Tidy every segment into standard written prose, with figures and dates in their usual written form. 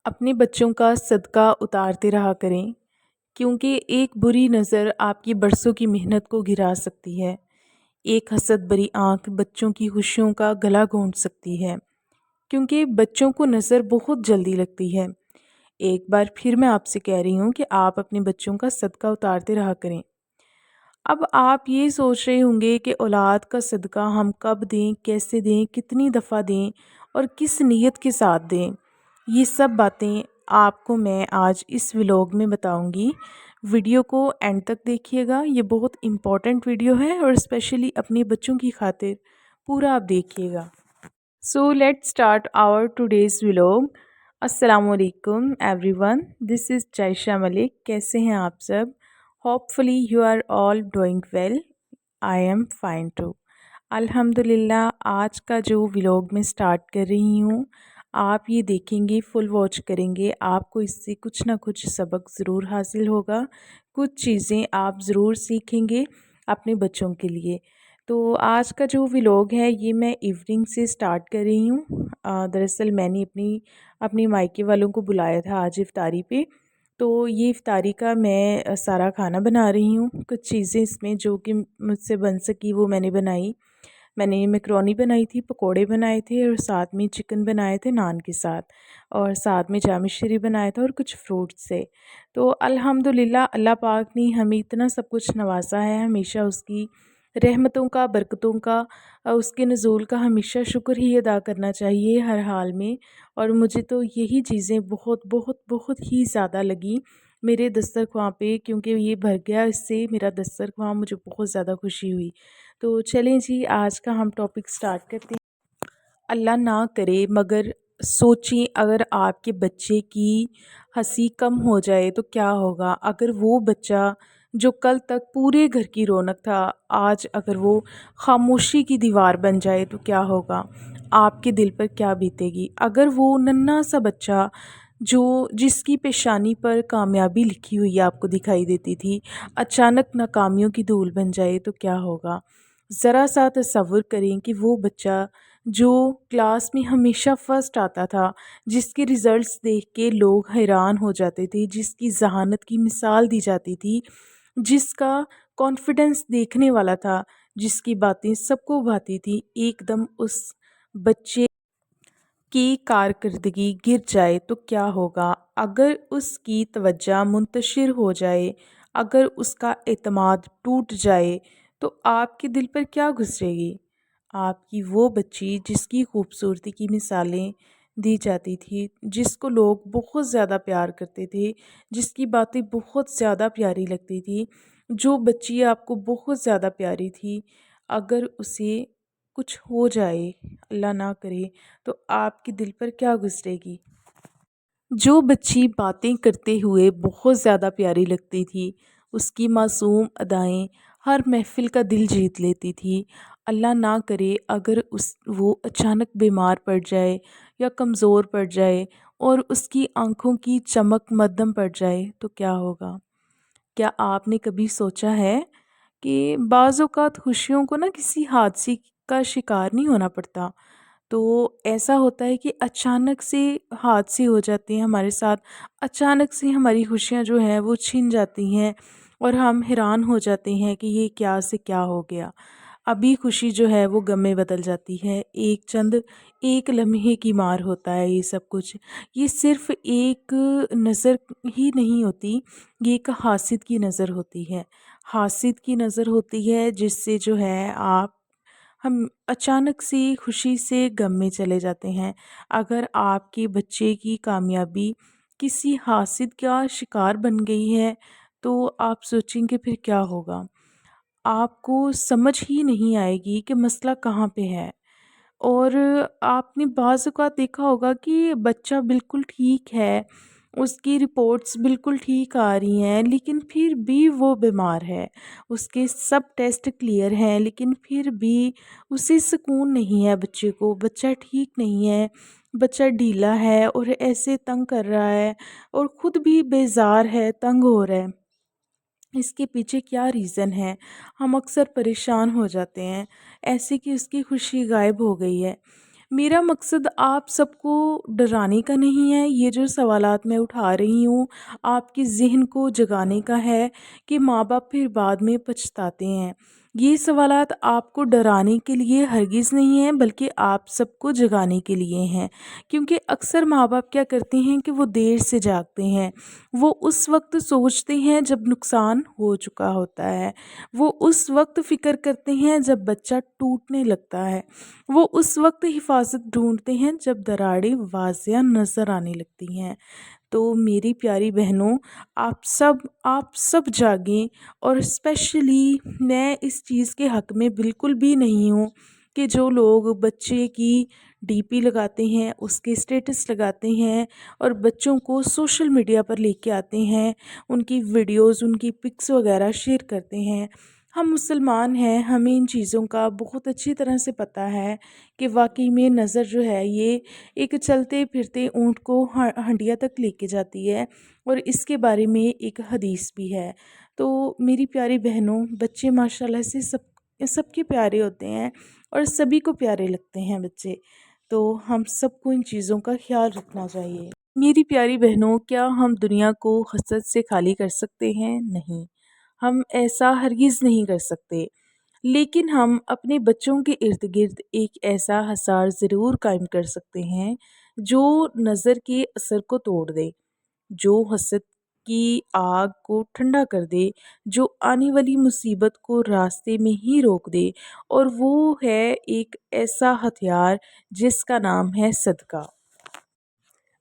अपने बच्चों का सदका उतारते रहा करें, क्योंकि एक बुरी नज़र आपकी बरसों की मेहनत को गिरा सकती है। एक हसद भरी आंख बच्चों की खुशियों का गला घोंट सकती है, क्योंकि बच्चों को नज़र बहुत जल्दी लगती है। एक बार फिर मैं आपसे कह रही हूँ कि आप अपने बच्चों का सदका उतारते रहा करें। अब आप ये सोच रहे होंगे कि औलाद का सदका हम कब दें, कैसे दें, कितनी दफ़ा दें और किस नीयत के साथ दें। ये सब बातें आपको मैं आज इस व्लॉग में बताऊंगी। वीडियो को एंड तक देखिएगा, ये बहुत इम्पॉर्टेंट वीडियो है और स्पेशली अपने बच्चों की खातिर पूरा आप देखिएगा। So let's start our today's vlog. अस्सलाम वालेकुम everyone, this is Jaisha Malik. कैसे हैं आप सब? Hopefully you are all doing well. I am fine too. अल्हम्दुलिल्लाह। आज का जो व्लॉग मैं स्टार्ट कर रही हूँ, आप ये देखेंगे, फुल वॉच करेंगे, आपको इससे कुछ ना कुछ सबक ज़रूर हासिल होगा, कुछ चीज़ें आप ज़रूर सीखेंगे अपने बच्चों के लिए। तो आज का जो व्लॉग है ये मैं इवनिंग से स्टार्ट कर रही हूँ। दरअसल मैंने अपनी मायके वालों को बुलाया था आज इफ्तारी पे, तो ये इफ्तारी का मैं सारा खाना बना रही हूँ। कुछ चीज़ें इसमें जो कि मुझसे बन सकी वो मैंने बनाई। मैंने मैकरोनी बनाई थी, पकोड़े बनाए थे और साथ में चिकन बनाए थे नान के साथ, और साथ में जाम शरी बनाया था और कुछ फ्रूट्स से। तो अल्हम्दुलिल्लाह अल्लाह पाक ने हमें इतना सब कुछ नवाजा है, हमेशा उसकी रहमतों का, बरकतों का, उसके नज़ूल का हमेशा शुक्र ही अदा करना चाहिए हर हाल में। और मुझे तो यही चीज़ें बहुत बहुत बहुत ही ज़्यादा लगी मेरे दस्तरख़्वां पे, क्योंकि ये भर गया इससे मेरा दस्तरख़्वां, मुझे बहुत ज़्यादा खुशी हुई। तो चलें जी, आज का हम टॉपिक स्टार्ट करते हैं। अल्लाह ना करे मगर सोचें, अगर आपके बच्चे की हंसी कम हो जाए तो क्या होगा। अगर वो बच्चा जो कल तक पूरे घर की रौनक था, आज अगर वो खामोशी की दीवार बन जाए तो क्या होगा, आपके दिल पर क्या बीतेगी। अगर वो नन्हा सा बच्चा जो जिसकी पेशानी पर कामयाबी लिखी हुई आपको दिखाई देती थी, अचानक नाकामियों की धूल बन जाए तो क्या होगा। ज़रा सा तसव्वुर करें कि वो बच्चा जो क्लास में हमेशा फ़र्स्ट आता था, जिसके रिज़ल्ट्स देख के लोग हैरान हो जाते थे, जिसकी ज़हानत की मिसाल दी जाती थी, जिसका कॉन्फिडेंस देखने वाला था, जिसकी बातें सबको भाती थी, एकदम उस बच्चे की कारकर्दगी गिर जाए तो क्या होगा। अगर उसकी तवज्जो मुंतशिर हो जाए, अगर उसका एतमाद टूट जाए तो आपके दिल पर क्या गुजरेगी। आपकी वो बच्ची जिसकी खूबसूरती की मिसालें दी जाती थी, जिसको लोग बहुत ज़्यादा प्यार करते थे, जिसकी बातें बहुत ज़्यादा प्यारी लगती थी, जो बच्ची आपको बहुत ज़्यादा प्यारी थी, अगर उसे कुछ हो जाए, अल्लाह ना करे, तो आपके दिल पर क्या गुजरेगी। जो बच्ची बातें करते हुए बहुत ज़्यादा प्यारी लगती थी, उसकी मासूम अदाएं हर महफ़िल का दिल जीत लेती थी, अल्लाह ना करे अगर वो अचानक बीमार पड़ जाए या कमज़ोर पड़ जाए और उसकी आँखों की चमक मद्धम पड़ जाए तो क्या होगा। क्या आपने कभी सोचा है कि बाज़ औक़ात खुशियों को ना किसी हादसे का शिकार नहीं होना पड़ता। तो ऐसा होता है कि अचानक से हादसे हो जाते हैं हमारे साथ, अचानक से हमारी खुशियाँ जो हैं वो छिन जाती हैं और हम हैरान हो जाते हैं कि ये क्या से क्या हो गया। अभी खुशी जो है वो गम में बदल जाती है। एक लम्हे की मार होता है ये सब कुछ। ये सिर्फ़ एक नज़र ही नहीं होती, ये एक हासिद की नज़र होती है। हासिद की नज़र होती है जिससे जो है हम अचानक से खुशी से गम में चले जाते हैं। अगर आपके बच्चे की कामयाबी किसी हासिद का शिकार बन गई है, तो आप सोचेंगे फिर क्या होगा। आपको समझ ही नहीं आएगी कि मसला कहाँ पे है। और आपने बाज़ औक़ात देखा होगा कि बच्चा बिल्कुल ठीक है, उसकी रिपोर्ट्स बिल्कुल ठीक आ रही हैं, लेकिन फिर भी वो बीमार है। उसके सब टेस्ट क्लियर हैं, लेकिन फिर भी उसे सुकून नहीं है बच्चे को। बच्चा ठीक नहीं है, बच्चा ढीला है और ऐसे तंग कर रहा है और ख़ुद भी बेज़ार है, तंग हो रहा है। इसके पीछे क्या रीज़न है, हम अक्सर परेशान हो जाते हैं, ऐसे कि उसकी खुशी गायब हो गई है। मेरा मकसद आप सबको डराने का नहीं है, ये जो सवालात मैं उठा रही हूँ आपके ज़हन को जगाने का है कि माँ बाप फिर बाद में पछताते हैं। ये सवालात आपको डराने के लिए हरगिज़ नहीं हैं, बल्कि आप सबको जगाने के लिए हैं। क्योंकि अक्सर माँ बाप क्या करते हैं कि वो देर से जागते हैं। वो उस वक्त सोचते हैं जब नुकसान हो चुका होता है। वो उस वक्त फ़िक्र करते हैं जब बच्चा टूटने लगता है। वो उस वक्त हिफाजत ढूंढते हैं जब दरारें वाज़िया नज़र आने लगती हैं। तो मेरी प्यारी बहनों, आप सब जागें। और स्पेशली मैं इस चीज़ के हक़ में बिल्कुल भी नहीं हूँ कि जो लोग बच्चे की डीपी लगाते हैं, उसके स्टेटस लगाते हैं और बच्चों को सोशल मीडिया पर लेके आते हैं, उनकी वीडियोस, उनकी पिक्स वगैरह शेयर करते हैं। हम मुसलमान हैं, हमें इन चीज़ों का बहुत अच्छी तरह से पता है कि वाकई में नज़र जो है ये एक चलते फिरते ऊँट को हंडिया तक लेके जाती है। और इसके बारे में एक हदीस भी है। तो मेरी प्यारी बहनों, बच्चे माशाल्लाह से सबके प्यारे होते हैं और सभी को प्यारे लगते हैं बच्चे। तो हम सबको इन चीज़ों का ख्याल रखना चाहिए। मेरी प्यारी बहनों, क्या हम दुनिया को हसद से खाली कर सकते हैं? नहीं, हम ऐसा हरगिज़ नहीं कर सकते। लेकिन हम अपने बच्चों के इर्द गिर्द एक ऐसा हसार ज़रूर कायम कर सकते हैं जो नज़र के असर को तोड़ दे, जो हसद की आग को ठंडा कर दे, जो आने वाली मुसीबत को रास्ते में ही रोक दे। और वो है एक ऐसा हथियार जिसका नाम है सदका।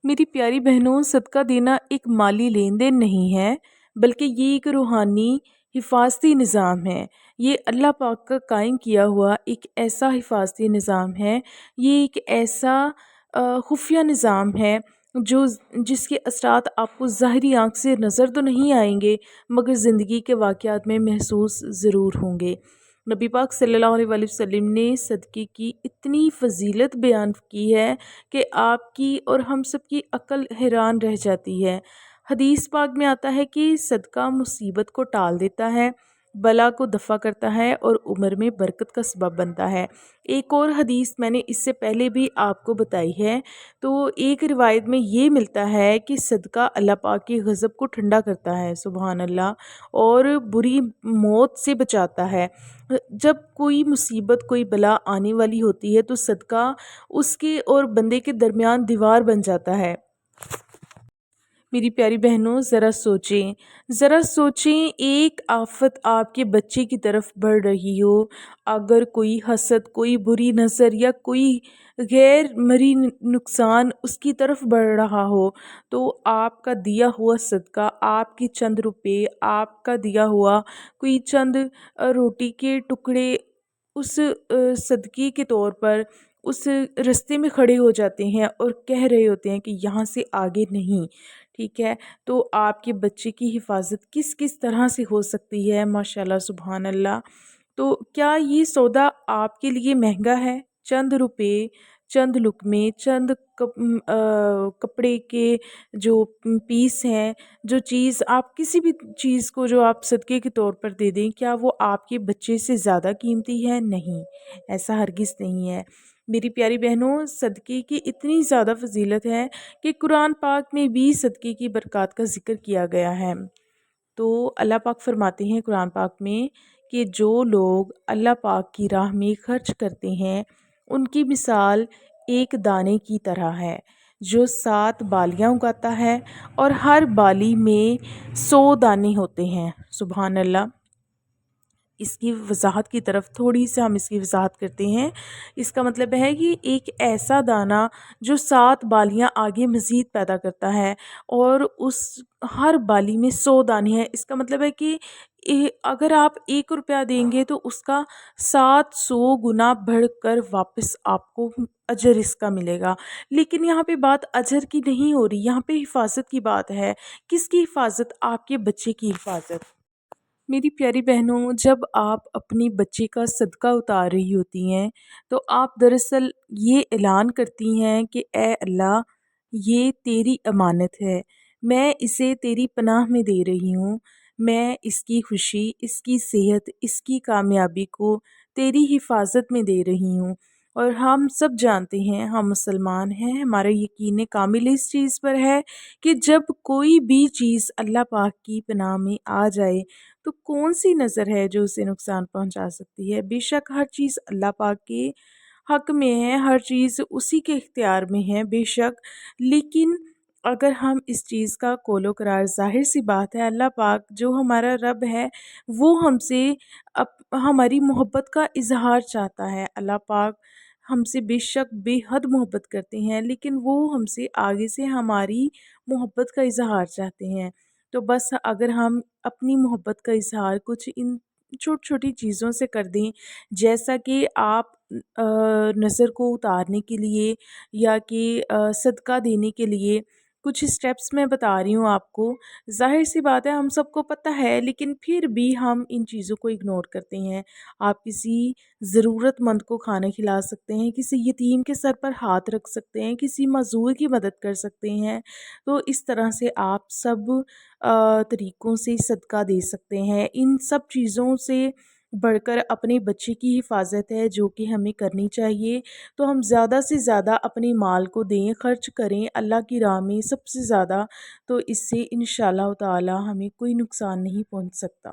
मेरी प्यारी बहनों, सदका देना एक माली लेन देन नहीं है, बल्कि ये एक रूहानी हिफाजती निज़ाम है। ये अल्लाह पाक का कायम किया हुआ एक ऐसा हिफाजती निज़ाम है। ये एक ऐसा खुफिया निज़ाम है जो जिसके असरात आपको ज़ाहिरी आँख से नज़र तो नहीं आएंगे, मगर ज़िंदगी के वाक़यात में महसूस ज़रूर होंगे। नबी पाक सल्लल्लाहु अलैहि वसल्लम ने सदक़े की इतनी फ़जीलत बयान की है कि आपकी और हम सब की अक्ल हैरान रह जाती है। हदीस पाक में आता है कि सदका मुसीबत को टाल देता है, बला को दफ़ा करता है और उम्र में बरकत का सबब बनता है। एक और हदीस मैंने इससे पहले भी आपको बताई है। तो एक रिवायत में ये मिलता है कि सदका अल्लाह पाक की गज़ब को ठंडा करता है, सुबहान अल्लाह, और बुरी मौत से बचाता है। जब कोई मुसीबत, कोई बला आने वाली होती है तो सदका उसके और बंदे के दरमियान दीवार बन जाता है। मेरी प्यारी बहनों, ज़रा सोचें, एक आफत आपके बच्चे की तरफ बढ़ रही हो, अगर कोई हसद, कोई बुरी नज़र या कोई गैर मरी नुकसान उसकी तरफ बढ़ रहा हो, तो आपका दिया हुआ सदका, आपके चंद रुपए, आपका दिया हुआ कोई चंद रोटी के टुकड़े उस सदक़े के तौर पर उस रास्ते में खड़े हो जाते हैं और कह रहे होते हैं कि यहाँ से आगे नहीं। ठीक है, तो आपके बच्चे की हिफाजत किस किस तरह से हो सकती है, माशाल्लाह सुभान अल्लाह। तो क्या ये सौदा आपके लिए महंगा है? चंद रुपए, चंद लुक़मे, चंद कपड़े के जो पीस हैं, जो चीज़ आप किसी भी चीज़ को जो आप सदक़े के तौर पर दे दें, क्या वो आपके बच्चे से ज़्यादा कीमती है? नहीं, ऐसा हरगिज़ नहीं है। मेरी प्यारी बहनों, सदक़े की इतनी ज़्यादा फ़जीलत है कि कुरान पाक में भी सदक़े की बरक़ात का ज़िक्र किया गया है। तो अल्लाह पाक फरमाते हैं कुरान पाक में कि जो लोग अल्लाह पाक की राह में खर्च करते हैं, उनकी मिसाल एक दाने की तरह है जो 7 बालियां उगाता है और हर बाली में 100 दाने होते हैं। सुभान अल्लाह। इसकी वजाहत की तरफ थोड़ी सी हम इसकी वजाहत करते हैं। इसका मतलब है कि एक ऐसा दाना जो 7 बालियां आगे मज़ीद पैदा करता है और उस हर बाली में 100 दाने हैं। इसका मतलब है कि अगर आप 1 रुपया देंगे तो उसका 700 गुना बढ़कर वापस आपको अजर इसका मिलेगा। लेकिन यहाँ पे बात अजर की नहीं हो रही, यहाँ पे हिफाजत की बात है। किसकी हिफाजत? आपके बच्चे की हिफाजत। मेरी प्यारी बहनों, जब आप अपने बच्चे का सदका उतार रही होती हैं तो आप दरअसल ये ऐलान करती हैं कि ए अल्लाह, ये तेरी अमानत है, मैं इसे तेरी पनाह में दे रही हूँ। मैं इसकी खुशी, इसकी सेहत, इसकी कामयाबी को तेरी हिफाजत में दे रही हूँ। اور ہم سب جانتے ہیں، ہم مسلمان ہیں، ہمارا یقین کامل اس چیز پر ہے کہ جب کوئی بھی چیز اللہ پاک کی پناہ میں آ جائے تو کون سی نظر ہے جو اسے نقصان پہنچا سکتی ہے؟ بے شک ہر چیز اللہ پاک کے حق میں ہے، ہر چیز اسی کے اختیار میں ہے بے شک، لیکن اگر ہم اس چیز کا قول و قرار، ظاہر سی بات ہے اللہ پاک جو ہمارا رب ہے وہ ہم سے ہماری محبت کا اظہار چاہتا ہے۔ اللہ پاک ہم سے بے شک بے حد محبت کرتے ہیں، لیکن وہ ہم سے آگے سے ہماری محبت کا اظہار چاہتے ہیں۔ تو بس اگر ہم اپنی محبت کا اظہار کچھ ان چھوٹی چھوٹی چیزوں سے کر دیں، جیسا کہ آپ نظر کو اتارنے کے لیے یا کہ صدقہ دینے کے لیے کچھ اسٹیپس میں بتا رہی ہوں آپ کو، ظاہر سی بات ہے ہم سب کو پتہ ہے، لیکن پھر بھی ہم ان چیزوں کو اگنور کرتے ہیں۔ آپ کسی ضرورت مند کو کھانا کھلا سکتے ہیں، کسی یتیم کے سر پر ہاتھ رکھ سکتے ہیں، کسی معذور کی مدد کر سکتے ہیں، تو اس طرح سے آپ سب طریقوں سے صدقہ دے سکتے ہیں۔ ان سب چیزوں سے بڑھ کر اپنے بچے کی حفاظت ہے جو کہ ہمیں کرنی چاہیے، تو ہم زیادہ سے زیادہ اپنے مال کو دیں، خرچ کریں اللہ کی راہ میں سب سے زیادہ، تو اس سے انشاءاللہ تعالی ہمیں کوئی نقصان نہیں پہنچ سکتا۔